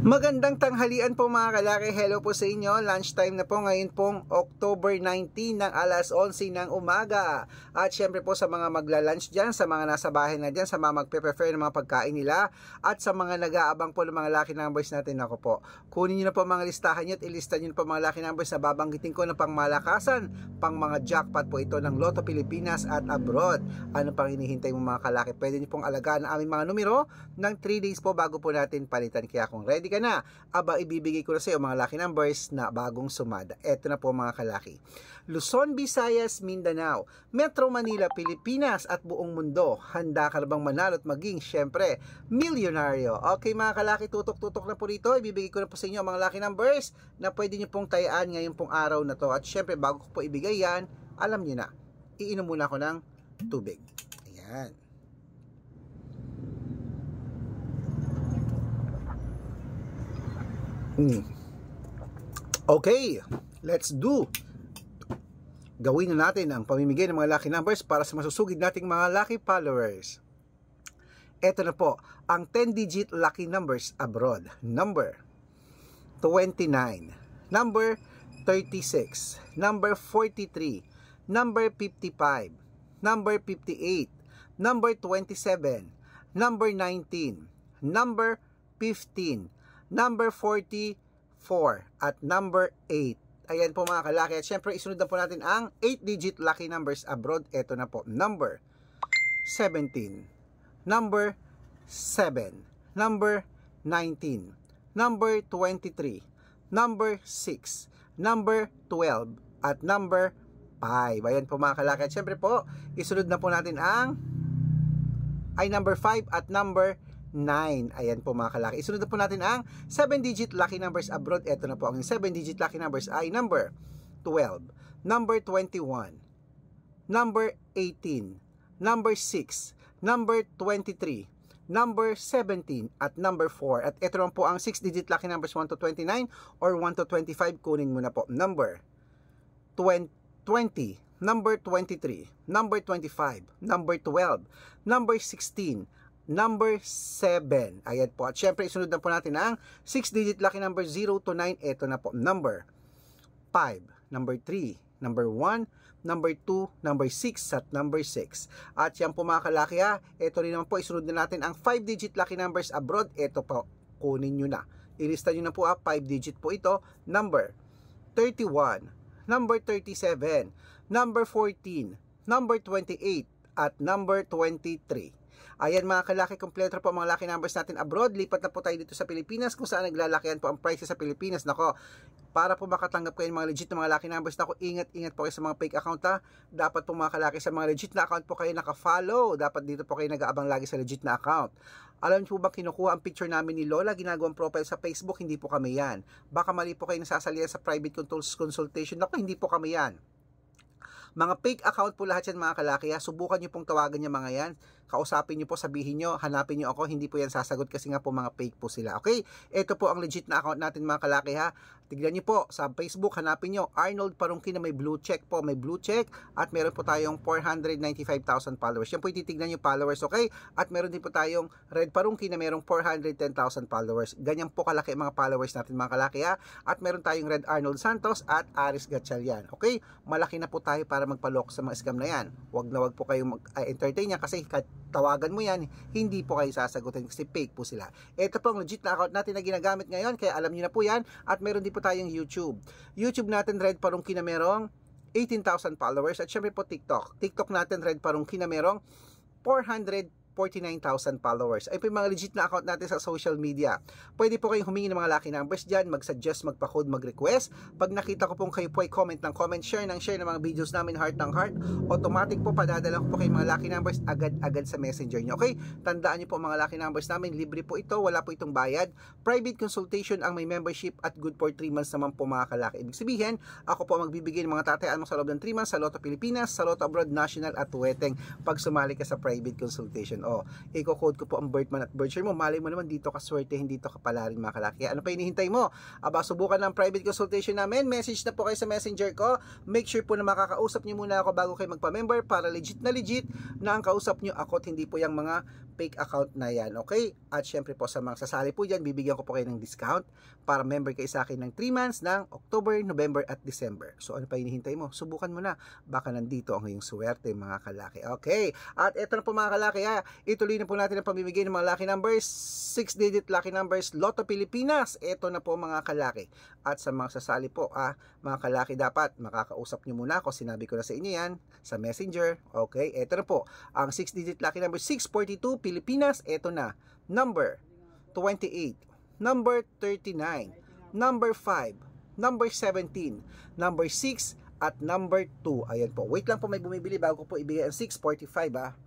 Magandang tanghalian po mga kalaki. Hello po sa inyo. Lunchtime na po ngayon pong October 19 ng alas 11 ng umaga. At syempre po sa mga magla-lunch dyan, sa mga nasa bahay na dyan, sa mga magpe-prefer ng mga pagkain nila, at sa mga nag-aabang po ng mga lucky numbers natin, ako po, kunin nyo na po mga listahan nyo at ilista nyo na po mga lucky numbers na babanggitin ko na pang malakasan, pang mga jackpot po ito ng Lotto Pilipinas at abroad. Ano pang hinihintay mo mga kalaki? Pwede nyo pong alagaan ang aming mga numero ng 3 days po bago po natin palitan. Kaya kung ready ka na, aba ibibigay ko na sa iyo mga lucky numbers na bagong sumada. Eto na po mga kalaki. Luzon, Visayas, Mindanao, Metro Manila, Pilipinas at buong mundo. Handa ka na bang manalo at maging syempre milyonaryo? Okay mga kalaki, tutok-tutok na po rito. Ibibigay ko na po sa inyo mga lucky numbers na pwede nyo pong tayaan ngayon pong araw na to. At syempre bago ko po ibigay yan, alam nyo na, iinom muna ako ng tubig. Ayan. Okay, let's do. Gawin na natin ang pamimigay ng mga lucky numbers para sa masusugid nating mga lucky followers. Ito na po, ang 10-digit lucky numbers abroad. Number 29, number 36, number 43, number 55, number 58, number 27, number 19, number 15, number 44 at number 8. Ayan po mga kalaki. At syempre isunod na po natin ang 8-digit lucky numbers abroad. Ito na po. Number 17, number 7, number 19, number 23, number 6, number 12 at number 5. Ayan po mga kalaki. At syempre po isunod na po natin ang number 5 at number 9. Ayan po mga kalaki. Isunod na po natin ang 7-digit lucky numbers abroad. Ito na po ang 7-digit lucky numbers ay number 12, number 21, number 18, number 6, number 23, number 17 at number 4. At ito naman po ang 6-digit lucky numbers 1 to 29 or 1 to 25. Kunin mo na po. Number 20, number 23, number 25, number 12, number 16, number 7. Ayan po. At syempre, isunod na po natin ang 6-digit lucky number 0 to 9. Ito na po. Number 5, number 3, number 1, number 2, number 6, at number 6. At yan po mga kalaki ha. Ito rin naman po. Isunod na natin ang 5-digit lucky numbers abroad. Ito po. Kunin nyo na. Ilista nyo na po ha. 5-digit po ito. Number 31, number 37, number 14, number 28, at number 23. Ayan mga kalaki, kompleto po mga lucky numbers natin abroad. Lipat na po tayo dito sa Pilipinas kung saan naglalakihan po ang prices sa Pilipinas. Nako, para po makatanggap kayo ng mga legit na mga lucky numbers, nako, ingat-ingat po kayo sa mga fake account ha. Dapat po mga kalaki sa mga legit na account po kayo naka-follow. Dapat dito po kayo nag-aabang lagi sa legit na account. Alam niyo po ba kinukuha ang picture namin ni Lola, ginagawang profile sa Facebook? Hindi po kami yan. Baka mali po kayo nasasalihan sa private consultation. Nako, hindi po kami yan. Mga fake account po lahat yan mga kalaki ha. Subukan nyo pong tawagan yung mga yan. Kausapin nyo po, sabihin nyo, hanapin nyo ako. Hindi po yan sasagot kasi nga po mga fake po sila. Okay? Ito po ang legit na account natin mga kalaki ha. Tignan nyo po sa Facebook, hanapin nyo Arnold Parungkin na may blue check po. May blue check at meron po tayong 495,000 followers. Yan po ititignan nyo followers, okay? At meron din po tayong Red Parungkin na merong 410,000 followers. Ganyan po kalaki mga followers natin mga kalaki ha. At meron tayong Red Arnold Santos at Aris Gatchalian. Okay? Malaki na po tayo para magpalok sa mga scam na yan. Wag na wag po kayong mag-entertain yan kasi tawagan mo yan, hindi po kayo sasagutin kasi fake po sila. Ito po ang legit na account natin na ginagamit ngayon, kaya alam niyo na po yan. At meron din po tayong YouTube. YouTube natin Red Parungkin na merong 18,000 followers. At syempre po TikTok natin Red Parungkin na merong 449,000 followers. Ay po yung mga legit na account natin sa social media. Pwede po kayong humingi ng mga lucky numbers dyan, mag-suggest, magpa-code, mag-request. Pag nakita ko pong kayo po ay comment ng comment, share ng mga videos namin, heart ng heart, automatic po padadala ko po kayo mga lucky numbers agad-agad sa messenger nyo. Okay? Tandaan nyo po mga lucky numbers namin, libre po ito, wala po itong bayad. Private consultation ang may membership at good for 3 months naman po mga kalaki. Ibig sabihin, ako po magbibigay ng mga tatayaan mo sa loob ng 3 months sa Lotto Pilipinas, sa Lotto Abroad, National at Tuweteng pag sumali ka sa private consultation. Iko-code ko po ang birthman at birthshare mo. Malay mo naman dito ka swerte, hindi dito ka pala rin mga kalaki. Ano pa hinihintay mo? Aba, subukan ng private consultation namin. Message na po kayo sa messenger ko. Make sure po na makakausap nyo muna ako bago kayo magpa-member para legit na ang kausap nyo ako at hindi po yung mga fake account na yan, okay? At syempre po sa mga sasali po dyan, bibigyan ko po kayo ng discount para member kayo sa akin ng 3 months ng October, November at December. So ano pa hinihintay mo? Subukan mo na. Baka nandito ang iyong swerte mga kalaki. Okay, at eto na po mga kalaki, ituloy na po natin ang pamimigay ng mga lucky numbers, 6-digit lucky numbers, Lotto Pilipinas. Eto na po mga kalaki. At sa mga sasali po, mga kalaki, dapat makakausap nyo muna ako. Sinabi ko na sa inyo yan sa Messenger. Okay, eto na po ang 6-digit lucky number 642 Pilipinas. Eto na, number 28, number 39, number 5, number 17, number 6, at number 2. Ayan po. Wait lang po, may bumibili bago ko po ibigay ang 645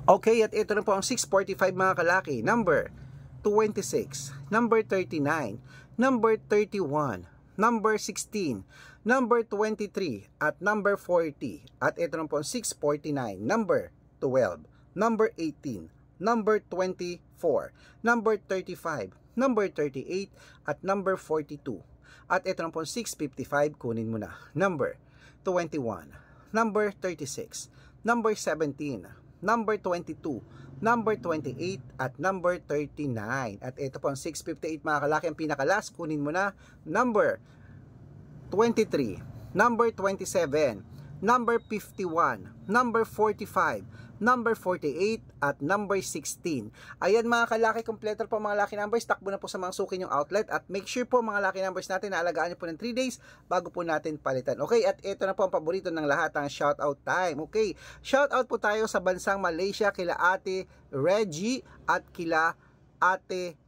Okay, at ito na po ang 645 mga kalaki. Number 26, number 39, number 31, number 16, number 23, at number 40. At ito na po ang 649, number 12, number 18, number 24, number 35, number 38, at number 42. At ito na po ang 655, kunin mo na. Number 21, number 36, number 17, number 22, number 28, at number 39. At ito po ang 658 mga kalaki, ang pinakalas, kunin mo na. Number 23, number 27, number 51, number 45, number 48, at number 16. Ayan mga kalaki, kompleto po mga lucky numbers. Takbo na po sa mga suki yung outlet, at make sure po mga lucky numbers natin na alagaan nyo po ng 3 days bago po natin palitan. Okay, at ito na po ang paborito ng lahat, ang shoutout time. Okay, shoutout po tayo sa bansang Malaysia, kila Ate Reggie at kila Ate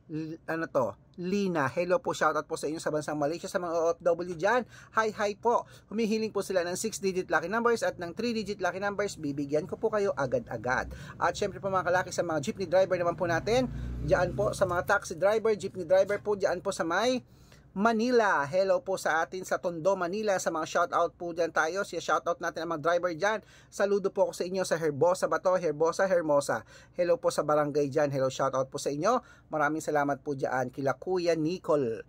Lina. Hello po, shoutout po sa inyo sa bansang Malaysia, sa mga OFW dyan. Hi po. Humihiling po sila ng 6-digit lucky numbers at ng 3-digit lucky numbers. Bibigyan ko po kayo agad-agad. At syempre po mga kalaki, sa mga jeepney driver naman po natin, dyan po sa mga taxi driver, jeepney driver po, dyan po sa may Manila. Hello po sa atin sa Tondo, Manila. Sa mga shoutout po dyan tayo. Siya shoutout natin ang mga driver dyan. Saludo po ako sa inyo sa Herbosa ba to? Hermosa. Hello po sa barangay dyan. Hello, shoutout po sa inyo. Maraming salamat po dyan. Kila Kuya Nicole.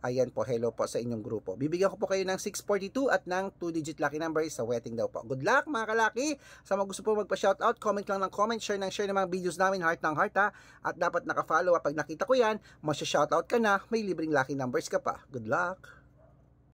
Ayan po, hello po sa inyong grupo. Bibigyan ko po kayo ng 642 at ng 2-digit lucky number sa wedding daw po. Good luck mga kalaki. Sa mga gusto po magpa-shoutout, comment lang ng comment, share ng mga videos namin, heart ng heart ha. At dapat naka-follow. Pag nakita ko yan, masya-shoutout ka na, may libreng lucky numbers ka pa. Good luck!